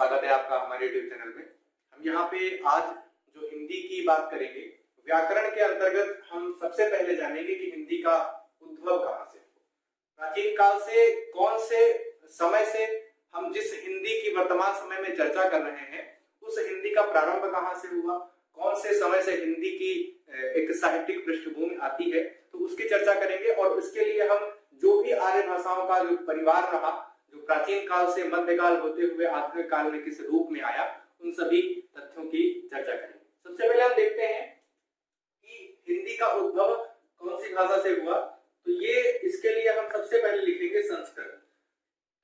स्वागत है आपका हमारे YouTube चैनल में। हम यहाँ पे आज जो हिंदी की बात करेंगे, व्याकरण के अंतर्गत हम सबसे पहले जानेंगे कि हिंदी का उद्भव कहाँ से हुआ। प्राचीन काल से कौन से समय से हम जिस हिंदी की वर्तमान समय में चर्चा कर रहे हैं उस हिंदी का प्रारंभ कहाँ से हुआ, कौन से समय से हिंदी की एक साहित्यिक पृष्ठभूमि आती है, तो उसकी चर्चा करेंगे। और इसके लिए हम जो भी आर्य भाषाओं का जो परिवार रहा, जो प्राचीन काल से मध्यकाल होते हुए आधुनिक काल में किस रूप में आया, उन सभी तथ्यों की चर्चा करेंगे। सबसे पहले हम देखते हैं कि हिंदी का उद्भव कौन सी भाषा से हुआ। तो ये इसके लिए हम सबसे पहले लिखेंगे संस्कृत,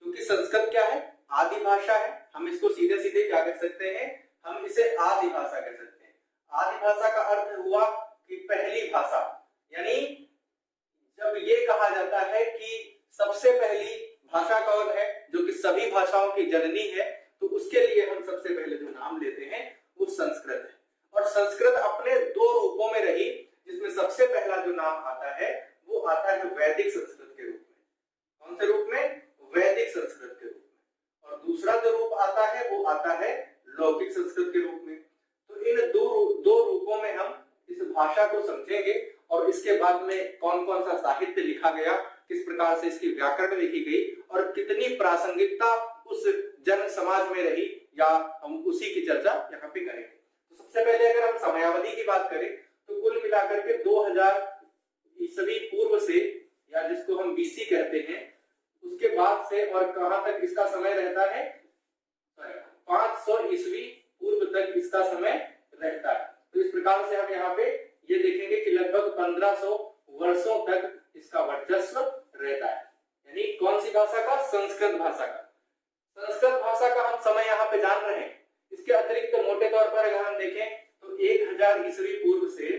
क्योंकि संस्कृत क्या है, आदि भाषा है। हम इसको सीधे सीधे क्या कह सकते हैं, हम इसे आदि भाषा कह सकते हैं। आदि भाषा का अर्थ हुआ कि पहली भाषा, यानी जब ये कहा जाता है कि सबसे पहली भाषा कौन है, जो कि सभी भाषाओं की जननी है, तो उसके लिए हम सबसे पहले जो नाम लेते हैं वो संस्कृत है। और संस्कृत अपने दो रूपों में रही, जिसमें सबसे पहला जो नाम आता है वो आता है वैदिक संस्कृत के रूप में। कौन से रूप में? वैदिक संस्कृत के रूप में। और दूसरा जो रूप आता है वो आता है लौकिक संस्कृत के रूप में। तो इन दो रूपों में हम इस भाषा को समझेंगे और इसके बाद में कौन कौन सा साहित्य लिखा गया, किस प्रकार से इसकी व्याकरण लिखी गई और कितनी प्रासंगिकता उस जन समाज में रही, या हम उसी की चर्चा यहाँ पे करेंगे। तो सबसे पहले अगर हम समयावधि की बात करें तो कुल मिलाकर के 2000 ईस्वी पूर्व से, या जिसको हम बीसी कहते हैं, उसके बाद से और कहां तक इसका समय रहता है, 500 ईस्वी पूर्व तक इसका समय रहता है। तो इस प्रकार से हम यहाँ पे ये देखेंगे कि लगभग 1500 वर्षों तक इसका वर्चस्व रहता है। यानी कौन सी भाषा का? संस्कृत भाषा का। संस्कृत भाषा का हम समय यहाँ पे जान रहे हैं। इसके अतिरिक्त मोटे तौर पर अगर हम देखें तो 1000 ईस्वी पूर्व से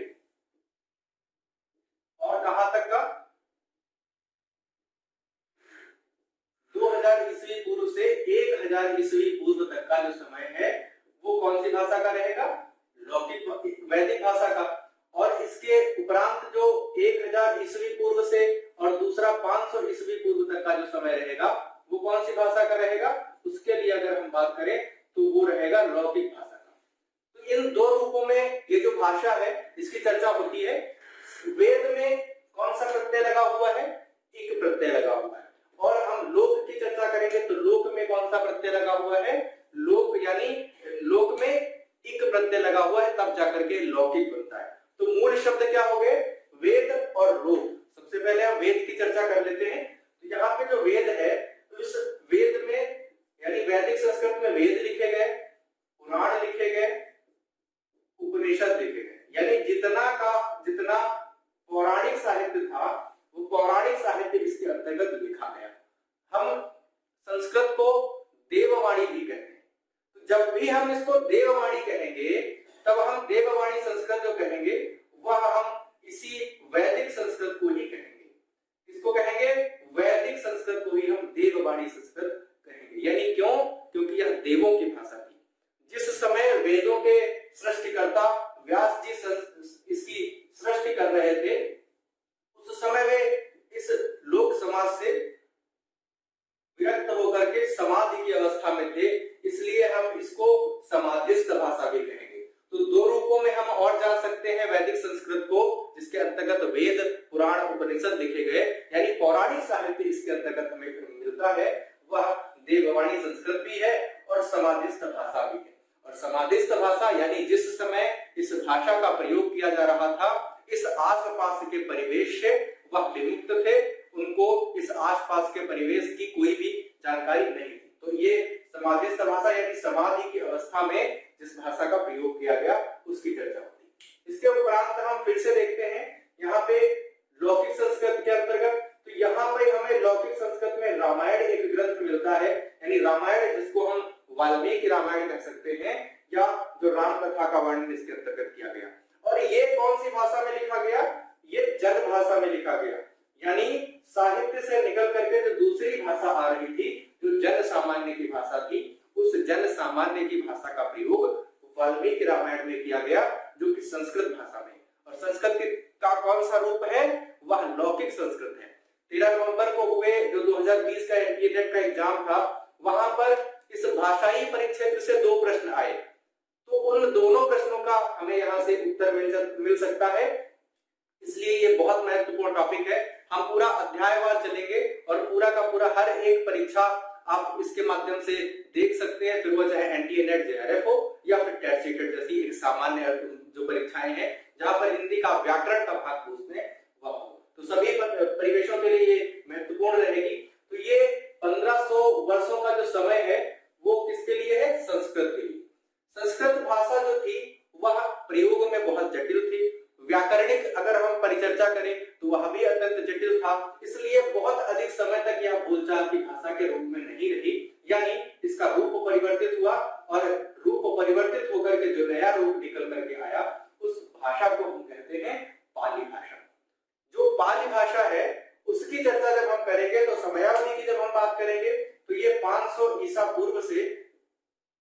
और कहां तक का, 2000 ईस्वी पूर्व से 1000 ईस्वी पूर्व तक का जो समय है वो कौन सी भाषा का रहेगा? लौकिक वैदिक भाषा का। और इसके उपरांत जो 1000 ईस्वी पूर्व से और दूसरा 500 ईस्वी पूर्व तक का जो समय रहेगा वो कौन सी भाषा का रहेगा? उसके लिए अगर हम बात करें तो वो रहेगा लौकिक भाषा का। तो इन दो रूपों में ये जो भाषा है इसकी चर्चा होती है। वेद में कौन सा प्रत्यय लगा हुआ है? इक प्रत्यय लगा हुआ है। और हम लोक की चर्चा करेंगे तो लोक में कौन सा प्रत्यय लगा हुआ है? लोक, यानी लोक में इक प्रत्यय लगा हुआ है, तब जाकर के लौकिक बनता है। तो मूल शब्द क्या हो गए? वेद और लोक। सबसे पहले हम वेद की चर्चा कर लेते हैं। तो यहाँ पे जो वेद है, तो इस वेद में, यानी वैदिक संस्कृत में वेद लिखे गए, पुराण लिखे गए, उपनिषद लिखे गए, यानी जितना पौराणिक साहित्य था वो पौराणिक साहित्य इसके अंतर्गत लिखा गया। हम संस्कृत को देववाणी भी कहते हैं। तो जब भी हम इसको देववाणी कहेंगे तब हम देववाणी संस्कृत जो कहेंगे वह हम इसी वैदिक संस्कृत को ही कहेंगे। इसको कहेंगे वैदिक संस्कृत को ही हम देववाणी संस्कृत कहेंगे। यानी क्यों? क्योंकि यह देवों की भाषा थी। जिस समय वेदों के सृष्टिकर्ता व्यास जी इसकी सृष्टि कर रहे थे, उस समय वे इस लोक समाज से विरक्त होकर के समाधि की अवस्था में थे, इसलिए हम इसको समाधिस्थ भाषा भी कहेंगे। तो दो रूपों में हम और जान सकते हैं वैदिक संस्कृत को, जिसके अंतर्गत वेद, पुराण, उपनिषद लिखे गए, यानी पौराणिक साहित्य इसके अंतर्गत हमें मिलता है, वह देववाणी संस्कृत भी है और समाधिस्थ भाषा भी है। और समाधिस्थ भाषा यानी जिस समय इस भाषा का प्रयोग किया जा रहा था, इस आसपास के परिवेश से वह विमुक्त थे, उनको इस आसपास के परिवेश की कोई भी जानकारी नहीं थी। तो ये समाधिस्थ भाषा यानी समाधि की अवस्था में जिस भाषा का प्रयोग किया गया उसकी चर्चा होती है। इसके उपरांत हम फिर से देखते हैं यहाँ पे लौकिक संस्कृत के अंतर्गत। तो यहाँ पे हमें लौकिक संस्कृत में रामायण एक ग्रंथ मिलता है, यानी रामायण जिसको हम वाल्मीकि रामायण कह सकते हैं, या जो राम कथा का वर्णन इसके अंतर्गत किया गया। और ये कौन सी भाषा में लिखा गया? ये जन भाषा में लिखा गया, यानी साहित्य से निकल करके जो दूसरी भाषा आ रही थी, जो जन सामान्य की भाषा थी, उस जन सामान्य की भाषा का प्रयोग वाल्मीकि रामायण में किया गया, जो कि संस्कृत भाषा में। और संस्कृत का कौन सा रूप है? वह लौकिक संस्कृत है। 13 नवंबर को हुए जो 2020 का एनटीए का एग्जाम था, वहां पर इस भाषाई परिक्षेत्र से 2 प्रश्न आए तो उन दोनों प्रश्नों का हमें यहाँ से उत्तर मिल सकता है, इसलिए ये बहुत महत्वपूर्ण टॉपिक है। हम पूरा अध्यायवार चलेंगे और पूरा का पूरा हर एक परीक्षा आप इसके माध्यम से देख सकते हैं, फिर वो चाहे एनटीए नेट जेआरएफ हो या फिर टेट सीटेट जैसी एक सामान्य जो परीक्षाएं हैं जहां पर हिंदी का व्याकरण का भाग पूछने वह हो, तो सभी परिवेशों के लिए ये महत्वपूर्ण रहेगी। तो ये 1500 वर्षों का जो समय है वो किसके लिए है? संस्कृत के लिए। संस्कृत भाषा जो थी वह प्रयोग में बहुत जटिल थी, व्याकरणिक अगर हम परिचर्चा करें तो वह भी अत्यंत जटिल था, इसलिए बहुत अधिक समय तक यह बोलचाल की भाषा के रूप में नहीं रही, यानी इसका रूप परिवर्तित हुआ और रूप परिवर्तित होकर के जो नया रूप निकल करके आया उस भाषा को हम कहते हैं पाली भाषा। जो पाली भाषा है उसकी चर्चा जब हम करेंगे तो समयावधि की जब हम बात करेंगे तो ये 500 ईसा पूर्व से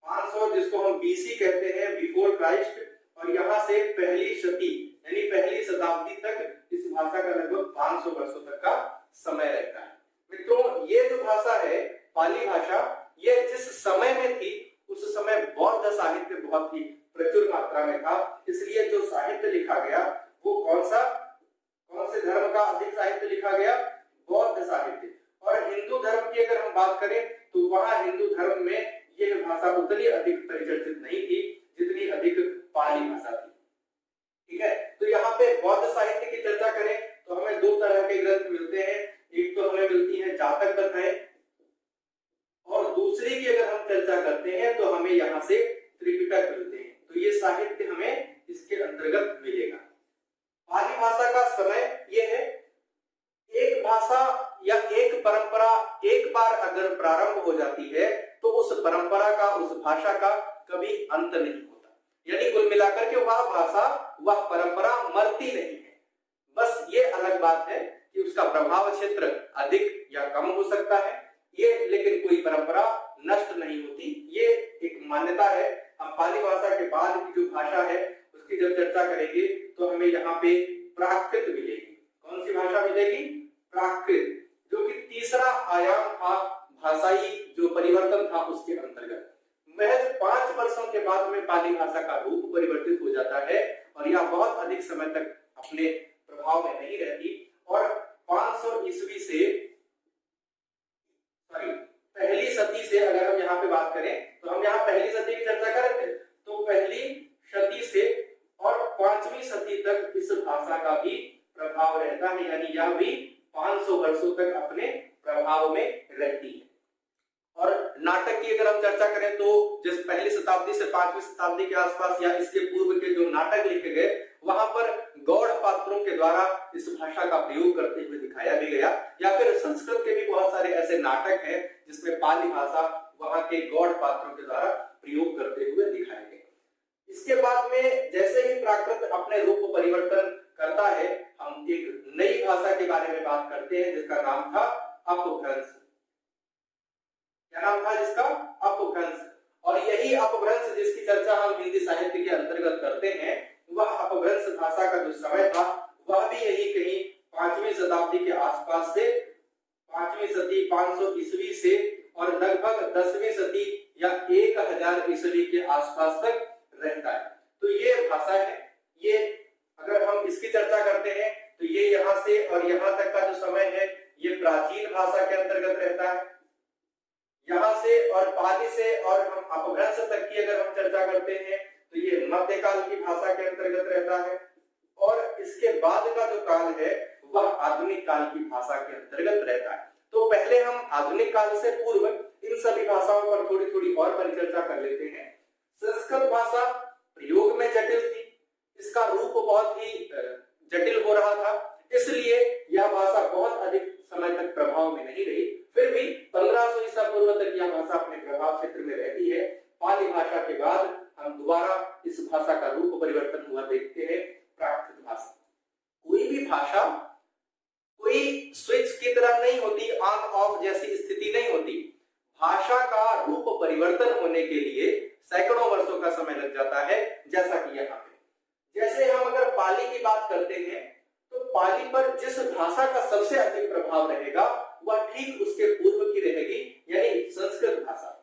500 जिसको हम बीसी कहते हैं, बिफोर क्राइस्ट, और यहाँ से पहली शती यानी पहली शताब्दी तक इस भाषा का लगभग 500 वर्षों तक का समय रहता है। मित्रों, ये जो भाषा है पाली भाषा, ये जिस समय में थी उस समय बौद्ध साहित्य बहुत ही प्रचुर मात्रा में था, इसलिए जो साहित्य लिखा गया वो कौन से धर्म का अधिक साहित्य लिखा गया? बौद्ध साहित्य। और हिंदू धर्म की अगर हम बात करें तो वहां हिंदू धर्म में यह भाषा उतनी अधिक परिचर्चित नहीं थी जितनी अधिक पाली भाषा थी। ठीक है, तो यहाँ पे बौद्ध साहित्य की चर्चा करें तो हमें 2 तरह के ग्रंथ मिलते हैं, एक तो हमें मिलती है जातक कथाएं और दूसरी की अगर हम चर्चा करते हैं तो हमें यहाँ से त्रिपिटक मिलते हैं, तो ये साहित्य हमें इसके अंतर्गत मिलेगा। पाली भाषा का समय यह है, एक भाषा या एक परंपरा एक बार अगर प्रारंभ हो जाती है तो उस परंपरा का, उस भाषा का कभी अंत नहीं होता, यानी कुल मिलाकर के वह भाषा, वह परंपरा मरती नहीं है। बस ये अलग बात है कि उसका प्रभाव क्षेत्र अधिक या कम हो सकता है, ये लेकिन कोई परंपरा नष्ट नहीं होती, ये एक मान्यता है। हम पाली भाषा के बाद की जो भाषा है उसकी जब चर्चा करेंगे तो हमें यहाँ पे प्राकृत मिलेगी। कौन सी भाषा मिलेगी? प्राकृत, जो कि तीसरा आयाम था भाषाई जो परिवर्तन था उसके अंतर्गत। महज 5 वर्षों के बाद में पाली भाषा का रूप परिवर्तित हो जाता है और यह बहुत अधिक समय तक अपने प्रभाव में नहीं रहती, और 500 ईस्वी से पहली सदी से अगर हम यहाँ पे बात करें तो हम यहाँ पहली सदी की चर्चा कर रहे थे, तो पहली शती से और 5वीं सदी तक इस भाषा का भी प्रभाव रहता है, यानी यह भी 500 वर्षों तक अपने प्रभाव में रहती है। और नाटक की अगर हम चर्चा करें तो जिस पहली शताब्दी से 5वीं शताब्दी के आसपास या इसके पूर्व के जो नाटक लिखे गए वहां पर गौड़ पात्रों के द्वारा इस भाषा का प्रयोग करते हुए दिखाया भी गया, या फिर संस्कृत के भी बहुत सारे ऐसे नाटक हैं जिसमें पाली भाषा वहां के गौड़ पात्रों के द्वारा प्रयोग करते हुए दिखाए गए। इसके बाद में जैसे ही प्राकृत अपने रूप परिवर्तन करता है, हम एक नई भाषा के बारे में बात करते हैं जिसका नाम था अपभ्रंश। क्या नाम था जिसका? अपभ्रंश। और यही अपभ्रंश जिसकी चर्चा हम हिंदी साहित्य के अंतर्गत करते हैं, वह अपभ्रंश भाषा का जो समय था वह भी यही कहीं 5वीं शताब्दी के आसपास से 5वीं सदी 500 ईस्वी से और लगभग 10वीं सदी या 1000 ईस्वी के आसपास तक रहता है। तो ये भाषा है, ये अगर हम इसकी चर्चा करते हैं तो ये यहाँ से और यहाँ तक का जो समय है ये प्राचीन भाषा के अंतर्गत रहता है। यहाँ से और पाली से और हम अपभ्रंश तक की अगर हम चर्चा करते हैं तो ये मध्यकाल की भाषा के अंतर्गत रहता है, और इसके बाद का जो काल है वह आधुनिक काल की भाषा के अंतर्गत रहता है। तो पहले हम आधुनिक काल से पूर्व इन सभी भाषाओं पर थोड़ी थोड़ी और परिचर्चा कर लेते हैं। संस्कृत भाषा प्रयोग में जटिल थी, इसका रूप बहुत ही जटिल हो रहा था, इसलिए यह भाषा बहुत अधिक समय तक प्रभाव में नहीं रही। फिर भी 1500 ईसा पूर्व तक यह भाषा अपने प्रभाव क्षेत्र में रहती है। पाली भाषा के बाद हम दोबारा इस भाषा का रूप परिवर्तन हुआ देखते हैं, प्राकृत भाषा। कोई भी भाषा कोई स्विच की तरह नहीं होती, ऑन ऑफ जैसी स्थिति नहीं होती। भाषा का रूप परिवर्तन होने के लिए सैकड़ों वर्षों का समय लग जाता है, जैसा कि यहाँ पे। जैसे हम अगर पाली की बात करते हैं तो पाली पर जिस भाषा का सबसे अधिक प्रभाव रहेगा वह ठीक उसके पूर्व की रहेगी, यानी संस्कृत भाषा।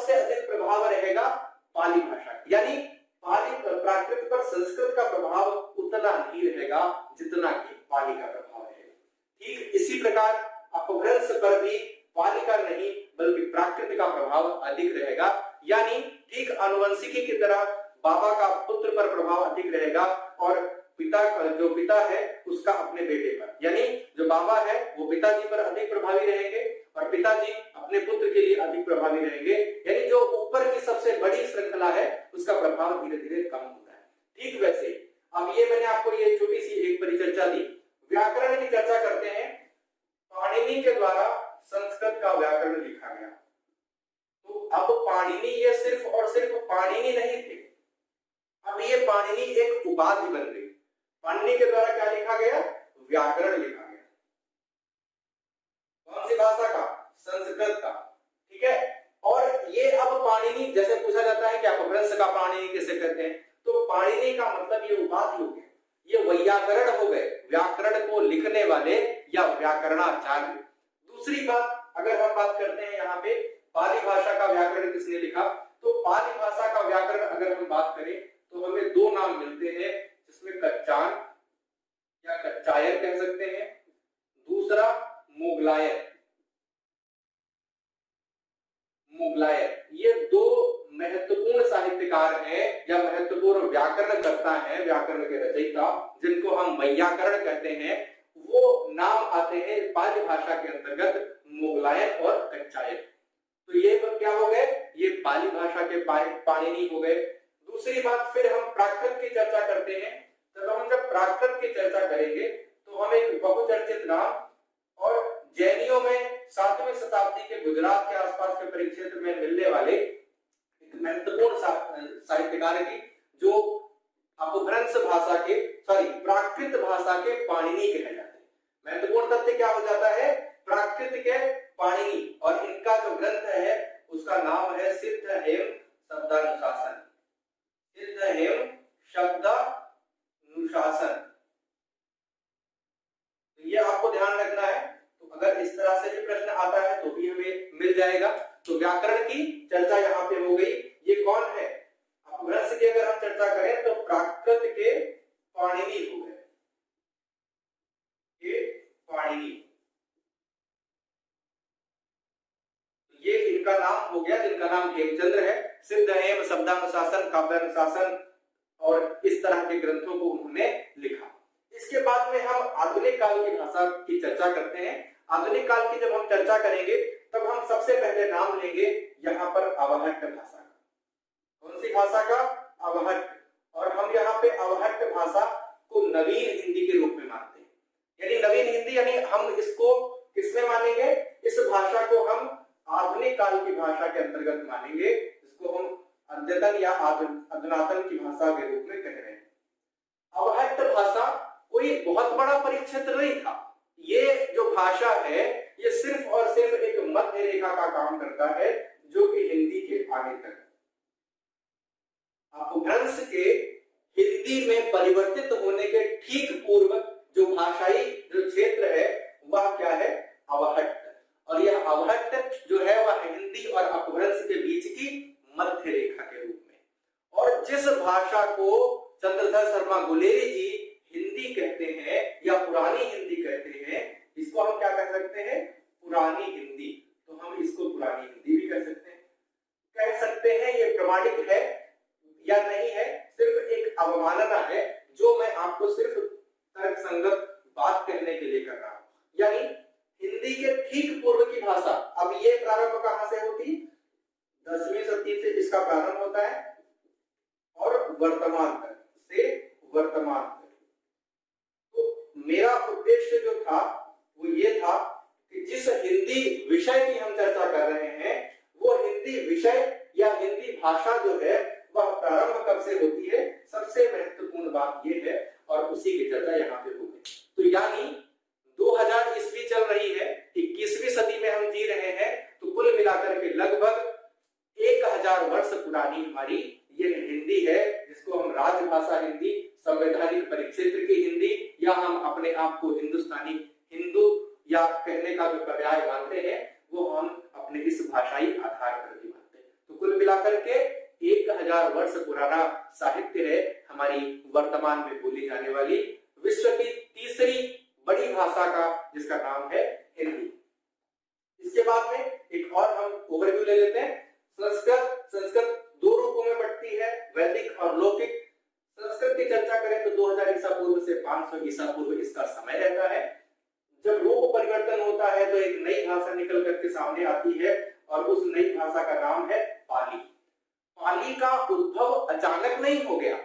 सबसे अधिक प्रभाव रहेगा पाली भाषा का। यानी पाली प्राकृत पर संस्कृत का प्रभाव उतना नहीं रहेगा जितना कि पाली का प्रभाव रहेगा। ठीक इसी प्रकार अपभ्रंश पर भी पाली का नहीं बल्कि प्राकृत का प्रभाव अधिक रहेगा। यानी ठीक आनुवंशिकी की तरह बाबा का पुत्र पर प्रभाव अधिक रहेगा और जो पिता है उसका अपने बेटे पर, यानी जो बाबा है वो पिताजी पर अधिक प्रभावी रहेंगे और पिताजी अपने पुत्र के लिए अधिक प्रभावी रहेंगे। यानी जो ऊपर की सबसे बड़ी श्रृंखला है उसका प्रभाव धीरे धीरे कम होता है। ठीक वैसे अब ये मैंने आपको ये छोटी सी एक परिचर्चा दी। व्याकरण की चर्चा करते हैं। पाणिनि के द्वारा संस्कृत का व्याकरण लिखा गया। तो अब पाणिनि ये सिर्फ और सिर्फ पाणिनि नहीं थे, अब ये पाणिनि एक उपाधि बन गई। पाणिनि के द्वारा क्या लिखा गया? व्याकरण लिखा गया। कौन सी भाषा का? संस्कृत का। ठीक है। और ये अब पाणिनि, जैसे पूछा जाता है कि अपभ्रंश का पाणिनि किसे कहते हैं, तो पाणिनि का मतलब ये उपाधि हो गया, ये वैयाकरण हो गए, व्याकरण को लिखने वाले या व्याकरणाचार्य। दूसरी बात, अगर हम बात करते हैं यहाँ पे पाली भाषा का व्याकरण किसने लिखा, तो पाली भाषा का व्याकरण अगर हम बात करें तो हमें दो नाम मिलते हैं, जिसमें कच्चान या कच्चायन कह सकते हैं, दूसरा मुगलायन। मुगलायन ये दो महत्वपूर्ण साहित्यकार हैं या महत्वपूर्ण व्याकरणकर्ता हैं, व्याकरण के रचयिता, जिनको हम वैयाकरण कहते हैं। वो नाम आते हैं पाली भाषा के अंतर्गत, मुगलायन और कच्चायन। तो ये क्या हो गए? ये पाली भाषा के पाणिनि हो गए। दूसरी बात, फिर हम प्राकृत की चर्चा करते हैं। तब हम जब प्राकृत की चर्चा करेंगे तो हम एक बहुचर्चित नाम और जैनियों में 7वीं शताब्दी के गुजरात के आसपास के परिक्षेत्र में मिलने वाले एक महत्वपूर्ण साहित्यकार की, जो अपभ्रंश भाषा के प्राकृत भाषा के पाणिनि कहे जाते हैं। महत्वपूर्ण तथ्य क्या हो जाता है? प्राकृत के पाणिनि, और इनका जो ग्रंथ है उसका नाम है सिद्ध हेम शब्दानुशासन। सिद्ध हेम शब्दानुशासन, ये आपको ध्यान रखना है। तो अगर इस तरह से भी प्रश्न आता है तो भी हमें मिल जाएगा। तो व्याकरण की चर्चा यहाँ पे हो गई। ये कौन है? अपभ्रंश की अगर हम चर्चा करें तो प्राकृत के पाणिनि हो गए, ये पाणिनि, ये इनका नाम हो गया, जिनका नाम हेमचंद्र है। सिद्ध हेम शब्दानुशासन, काव्यानुशासन और इस तरह के ग्रंथों को उन्होंने लिखा। इसके बाद में हम आधुनिक काल की भाषा की चर्चा करते हैं। आधुनिक काल की जब हम चर्चा करेंगे तब हम सबसे पहले नाम लेंगे यहाँ पर अवहट्ट भाषा का। कौन सी भाषा का? अवहट्ट। और हम यहाँ पे अवहट्ट भाषा को नवीन हिंदी के रूप में मानते हैं। यानी नवीन हिंदी, यानी हम इसको किसमें मानेंगे? इस भाषा को हम आधुनिक काल की भाषा के अंतर्गत मानेंगे। इसको हम अद्यतन या अधुनातन की भाषा के रूप में कह रहे हैं। अवहट्ट भाषा कोई बहुत बड़ा परिक्षेत्र नहीं था। ये जो भाषा है ये सिर्फ और सिर्फ एक मध्य रेखा का काम करता है, जो कि हिंदी के आगे तक। अपभ्रंश के हिंदी में परिवर्तित होने के ठीक पूर्व जो भाषाई जो क्षेत्र है वह क्या है? अवहट्ट। और यह अवहट्ट जो है वह हिंदी और अपभ्रंश के बीच की मध्य रेखा के रूप में। और जिस भाषा को चंद्रधर शर्मा गुलेरी जी हिंदी कहते हैं या पुरानी हिंदी कहते हैं, इसको हम क्या कह सकते हैं? पुरानी हिंदी। तो हम इसको पुरानी हिंदी भी कह सकते हैं। ये प्रमाणिक है या नहीं है, सिर्फ एक अवमानना है जो मैं आपको सिर्फ तर्कसंगत बात कहने के लिए कर रहा हूं। यानी हिंदी के ठीक पूर्व की भाषा, अब ये प्रारंभ कहां से होती? 10वीं शताब्दी से इसका प्रारंभ होता है और वर्तमान तक से वर्तमान तक। तो मेरा उद्देश्य जो था वो ये था कि जिस हिंदी विषय की हम चर्चा कर रहे हैं वो हिंदी विषय या हिंदी भाषा जो है वह प्रारंभ कब से होती है, सबसे महत्वपूर्ण बात ये है और उसी की चर्चा यहाँ पे होगी। तो यानी 2000 ईस्वी चल रही है, 21वीं सदी में हम जी रहे हैं, तो कुल मिलाकर के लगभग 1000 वर्ष पुरानी हमारी ये हिंदी है, जिसको हम राजभाषा हिंदी, संवैधानिक परिक्षेत्र की हिंदी, या हम अपने आप को हिंदुस्तानी हिंदू या कहने का जो पर्याय मानते हैं वो हम अपने इस भाषाई आधार पर भी मानते हैं। तो कुल मिलाकर के 1000 वर्ष पुराना साहित्य है हमारी वर्तमान में बोली जाने वाली विश्व की तीसरी बड़ी भाषा का, जिसका नाम है हिंदी। इसके बाद में एक और हम ओवरव्यू ले लेते हैं। संस्कृत दो रूपों में बढ़ती है, वैदिक और लौकिक। संस्कृत की चर्चा करें तो 2000 ईसा पूर्व से 500 ईसा पूर्व इसका समय रहता है। जब रूप परिवर्तन होता है तो एक नई भाषा निकल करके सामने आती है और उस नई भाषा का नाम है पाली। पाली का उद्भव अचानक नहीं हो गया।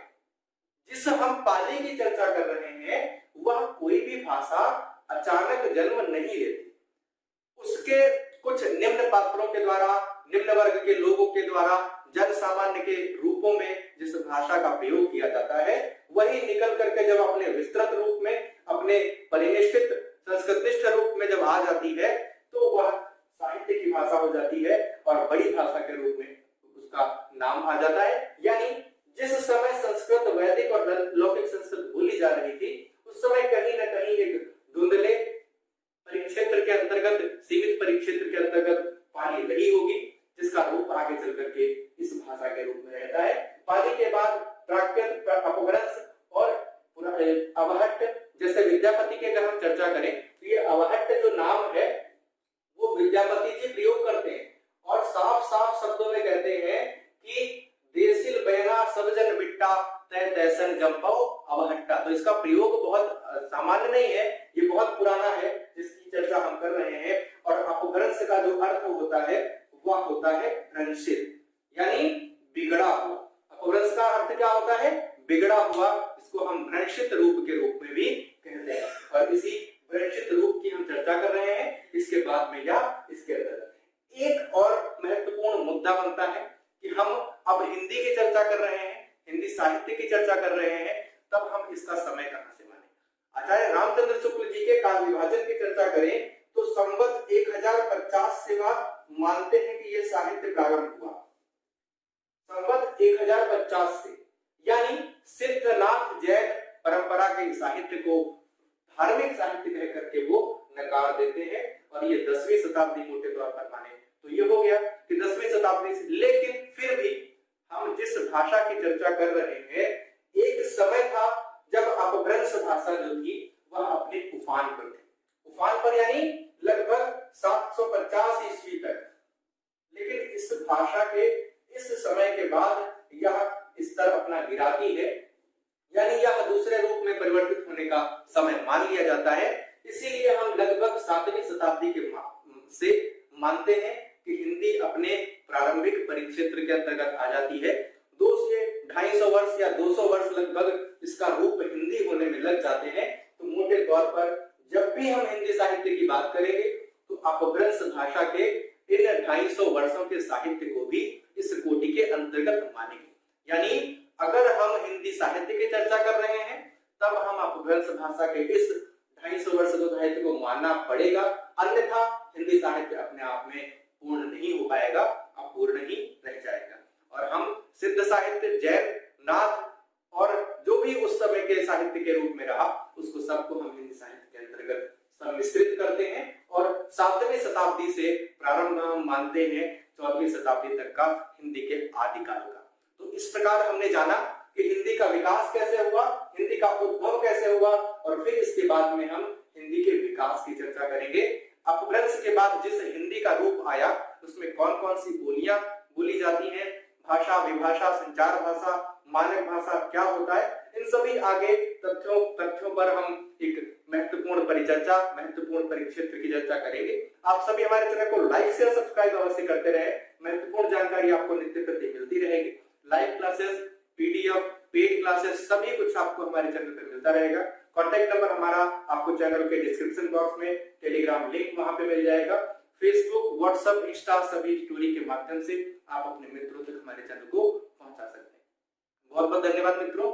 जिस हम पाली की चर्चा कर रहे हैं वह कोई भी भाषा अचानक जन्म नहीं लेती। उसके कुछ निम्न पात्रों के द्वारा, निम्न वर्ग के लोगों के द्वारा, जन सामान्य के रूपों में जिस भाषा का प्रयोग किया जाता है वही निकल करके जब अपने विस्तृत रूप में, अपने परिनिष्ठित संस्कृतनिष्ठ रूप में जब आ जाती है तो वह साहित्य की भाषा हो जाती है और बड़ी भाषा के रूप में उसका नाम आ जाता है। यानी जिस समय संस्कृत, वैदिक और लौकिक संस्कृत बोली जा रही थी उस समय कहीं ना कहीं एक धुंधले परिक्षेत्र के अंतर्गत, सीमित परिक्षेत्र के अंतर्गत पाली रही होगी, जिसका रूप आगे चल करके इस भाषा के रूप में रहता है। पाली के बाद प्राकृत, अपभ्रंश और अवहट्ट जैसे विद्यापति की अगर हम चर्चा करें तो ये अवहट्ट जो नाम है वो विद्यापति जी प्रयोग करते हैं और साफ साफ शब्दों में कहते हैं कि देसिल बहना सब जन बिट्टा तय तैसन जंपाओ अवहट्टा। तो इसका प्रयोग बहुत सामान्य नहीं है, ये बहुत पुराना है जिसकी चर्चा हम कर रहे हैं। और अपभ्रंश का जो अर्थ होता है वह होता है भ्रंशित, यानी बिगड़ा हुआ। अपभ्रंश का अर्थ क्या होता है? बिगड़ा हुआ। इसको हम भ्रंशित रूप के रूप में भी कहते हैं और इसी भ्रंशित रूप की हम चर्चा कर रहे हैं इसके बाद में या इसके अंदर। एक और महत्वपूर्ण मुद्दा बनता है कि हम अब हिंदी की चर्चा कर रहे हैं, हिंदी साहित्य की चर्चा कर रहे हैं, तब हम इसका समय कहां से माने। आचार्य रामचंद्र शुक्ल जी के काल विभाजन की चर्चा करें तो संवत 1050 से मानते हैं कि यह साहित्य प्रारंभ हुआ। संवत 1050 से, यानी सिद्धनाथ जैन परंपरा के साहित्य को धार्मिक साहित्य कह करके वो नकार देते हैं और ये 10वीं शताब्दी मोटे तौर पर माने तो ये हो गया कि 10वीं शताब्दी से। लेकिन फिर भी हम जिस भाषा की चर्चा कर रहे हैं, एक समय था जब अपभ्रंश भाषा जो थी वह अपने उफान पर थी। उफान पर यानी लगभग 750 ईस्वी तक। लेकिन इस भाषा के इस समय के बाद यह स्तर अपना गिराती है, यानी यह दूसरे रूप में परिवर्तित होने का समय मान लिया जाता है। इसीलिए हम लगभग 7वीं शताब्दी के से मानते हैं कि हिंदी अपने प्रारंभिक परिक्षेत्र के अंतर्गत आ जाती है। 2 से 250 वर्ष या 200 वर्ष लगभग इसका रूप हिंदी होने में लग जाते हैं। तो मोटे तौर पर जब भी हम हिंदी साहित्य की बात करेंगे तो अपभ्रंश भाषा के इन 250 वर्षों के साहित्य को भी इस कोटि के अंतर्गत मानेंगे। यानी अगर हम हिंदी साहित्य की चर्चा कर रहे हैं तब हम अपभ्रंश भाषा के इस 250 वर्ष के साहित्य को मानना पड़ेगा, अन्यथा हिंदी साहित्य अपने आप में पूर्ण नहीं हो पाएगा, अपूर्ण ही रह जाएगा। और हम सिद्ध साहित्य, जैन, नाथ और जो भी उस समय के साहित्य के रूप में रहा उसको सबको हम हिंदी साहित्य के अंतर्गत सम्मिश्रित करते हैं और 7वीं शताब्दी से प्रारंभ हम मानते हैं 14वीं शताब्दी तक का हिंदी के आदिकाल का। तो इस प्रकार हमने जाना कि हिंदी का विकास कैसे हुआ, हिंदी का उद्भव कैसे हुआ और फिर इसके बाद में हम हिंदी के विकास की चर्चा करेंगे। अपभ्रंश के बाद जिस हिंदी का रूप आया उसमें कौन कौन सी बोलियां बोली जाती हैं, भाषा, विभाषा, संचार भाषा, मानक भाषा क्या होता है, इन सभी आगे तथ्यों पर हम एक महत्वपूर्ण परिचर्चा, महत्वपूर्ण परिक्षेत्र की चर्चा करेंगे। आप सभी हमारे चैनल को लाइक शेयर सब्सक्राइब अवश्य करते रहे। महत्वपूर्ण जानकारी आपको नित्य प्रति मिलती रहेगी। Live classes, PDF, paid classes सभी कुछ आपको हमारे चैनल पर मिलता रहेगा। कॉन्टैक्ट नंबर हमारा आपको चैनल के डिस्क्रिप्शन बॉक्स में, टेलीग्राम लिंक वहां पे मिल जाएगा। फेसबुक, व्हाट्सएप, इंस्टा सभी स्टोरी के माध्यम से आप अपने मित्रों तक हमारे चैनल को पहुंचा सकते हैं। बहुत बहुत धन्यवाद मित्रों।